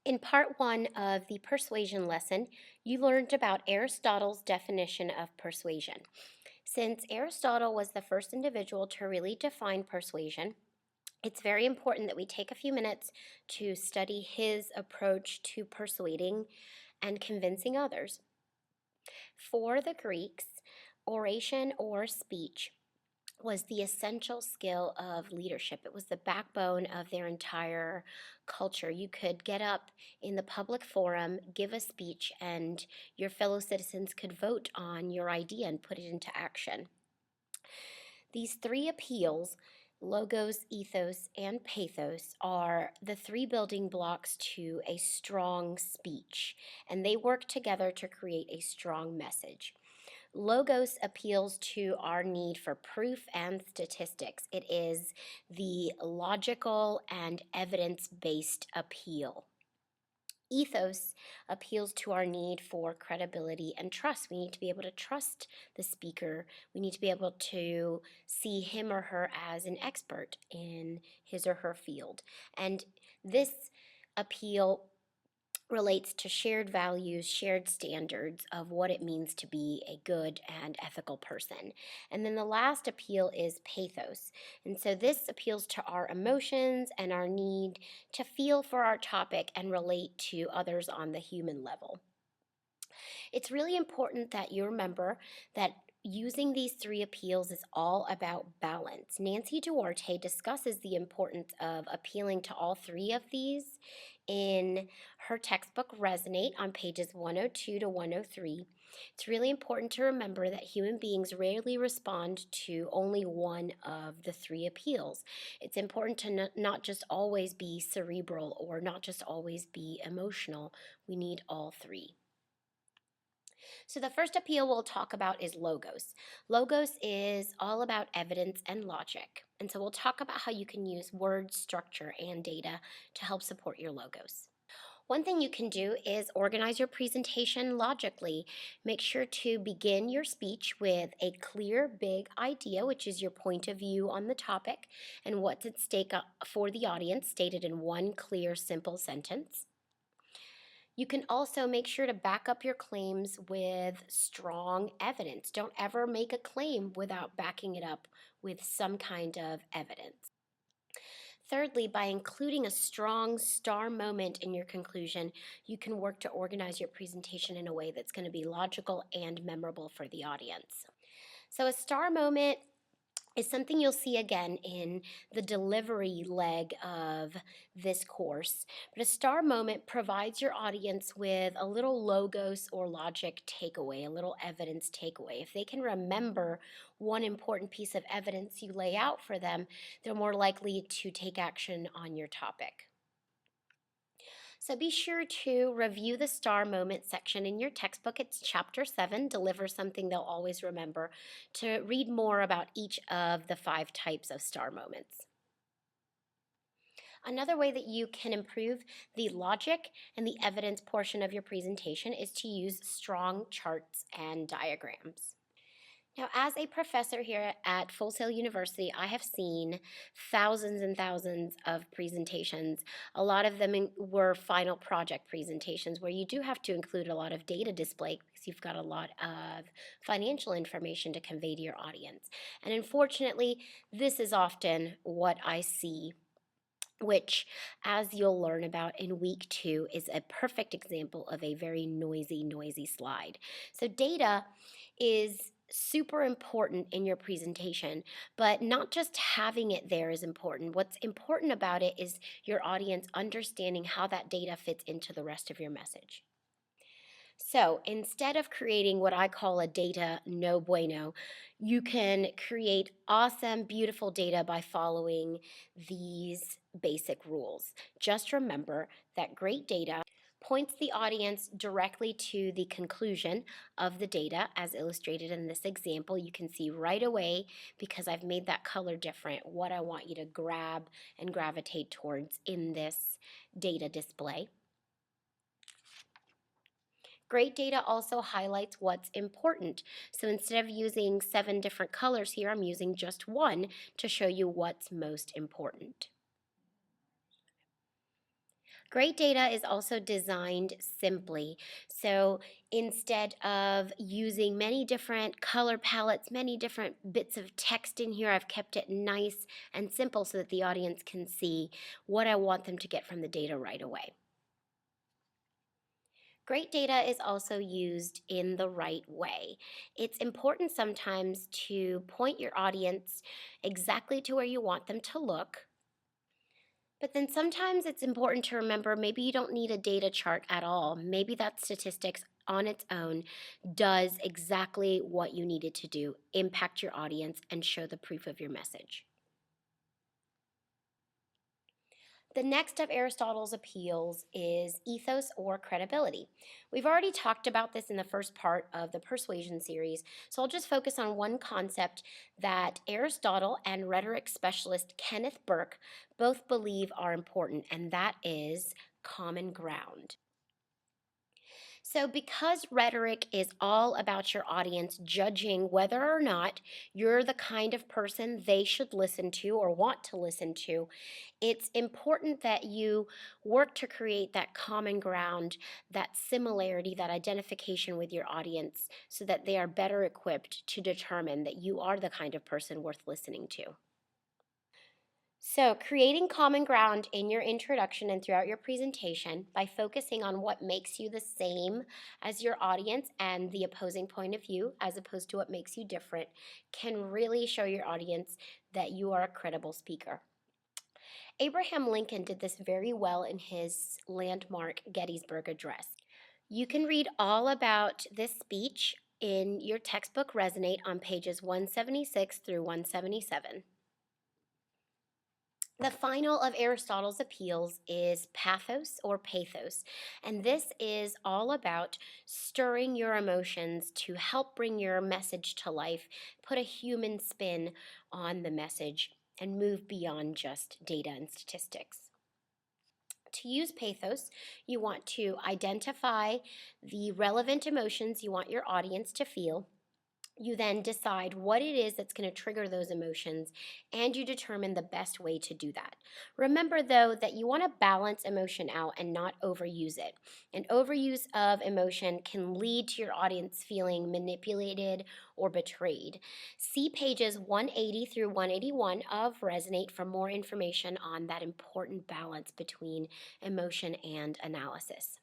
In part one of the persuasion lesson, you learned about Aristotle's definition of persuasion. Since Aristotle was the first individual to really define persuasion, it's very important that we take a few minutes to study his approach to persuading and convincing others. For the Greeks, oration or speech was the essential skill of leadership. It was the backbone of their entire culture. You could get up in the public forum, give a speech, and your fellow citizens could vote on your idea and put it into action. These three appeals, logos, ethos, and pathos, are the three building blocks to a strong speech, and they work together to create a strong message. Logos appeals to our need for proof and statistics. It is the logical and evidence-based appeal. Ethos appeals to our need for credibility and trust. We need to be able to trust the speaker. We need to be able to see him or her as an expert in his or her field. And this appeal relates to shared values, shared standards of what it means to be a good and ethical person. And then the last appeal is pathos. And so this appeals to our emotions and our need to feel for our topic and relate to others on the human level. It's really important that you remember that using these three appeals is all about balance. Nancy Duarte discusses the importance of appealing to all three of these in her textbook Resonate on pages 102 to 103. It's really important to remember that human beings rarely respond to only one of the three appeals. It's important to not just always be cerebral or not just always be emotional. We need all three. So the first appeal we'll talk about is logos. Logos is all about evidence and logic. And so we'll talk about how you can use words, structure, and data to help support your logos. One thing you can do is organize your presentation logically. Make sure to begin your speech with a clear, big idea, which is your point of view on the topic, and what's at stake for the audience, stated in one clear, simple sentence. You can also make sure to back up your claims with strong evidence. Don't ever make a claim without backing it up with some kind of evidence. Thirdly, by including a strong star moment in your conclusion, you can work to organize your presentation in a way that's going to be logical and memorable for the audience. So a star moment is something you'll see again in the delivery leg of this course. But a star moment provides your audience with a little logos or logic takeaway, a little evidence takeaway. If they can remember one important piece of evidence you lay out for them, they're more likely to take action on your topic. So be sure to review the star moment section in your textbook. It's chapter 7, Deliver Something They'll Always Remember, to read more about each of the 5 types of star moments. Another way that you can improve the logic and the evidence portion of your presentation is to use strong charts and diagrams. Now, as a professor here at Full Sail University, I have seen thousands and thousands of presentations. A lot of them were final project presentations where you do have to include a lot of data display because you've got a lot of financial information to convey to your audience. And unfortunately, this is often what I see, which, as you'll learn about in week 2, is a perfect example of a very noisy slide. So data is super important in your presentation, but not just having it there is important. What's important about it is your audience understanding how that data fits into the rest of your message. So instead of creating what I call a data no bueno, you can create awesome, beautiful data by following these basic rules. Just remember that great data points the audience directly to the conclusion of the data as illustrated in this example. You can see right away, because I've made that color different, what I want you to grab and gravitate towards in this data display. Great data also highlights what's important. So instead of using 7 different colors here, I'm using just one to show you what's most important. Great data is also designed simply. So instead of using many different color palettes, many different bits of text in here, I've kept it nice and simple so that the audience can see what I want them to get from the data right away. Great data is also used in the right way. It's important sometimes to point your audience exactly to where you want them to look. But then sometimes it's important to remember maybe you don't need a data chart at all. Maybe that statistics on its own does exactly what you needed to do, impact your audience, and show the proof of your message. The next of Aristotle's appeals is ethos or credibility. We've already talked about this in the first part of the Persuasion series, so I'll just focus on one concept that Aristotle and rhetoric specialist Kenneth Burke both believe are important, and that is common ground. So, because rhetoric is all about your audience judging whether or not you're the kind of person they should listen to or want to listen to, it's important that you work to create that common ground, that similarity, that identification with your audience so that they are better equipped to determine that you are the kind of person worth listening to. So, creating common ground in your introduction and throughout your presentation by focusing on what makes you the same as your audience and the opposing point of view, as opposed to what makes you different, can really show your audience that you are a credible speaker. Abraham Lincoln did this very well in his landmark Gettysburg Address. You can read all about this speech in your textbook Resonate on pages 176 through 177. The final of Aristotle's appeals is pathos or pathos, and this is all about stirring your emotions to help bring your message to life, put a human spin on the message, and move beyond just data and statistics. To use pathos, you want to identify the relevant emotions you want your audience to feel. You then decide what it is that's going to trigger those emotions, and you determine the best way to do that. Remember, though, that you want to balance emotion out and not overuse it. An overuse of emotion can lead to your audience feeling manipulated or betrayed. See pages 180 through 181 of Resonate for more information on that important balance between emotion and analysis.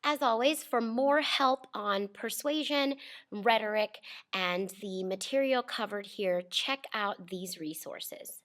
As always, for more help on persuasion, rhetoric, and the material covered here, check out these resources.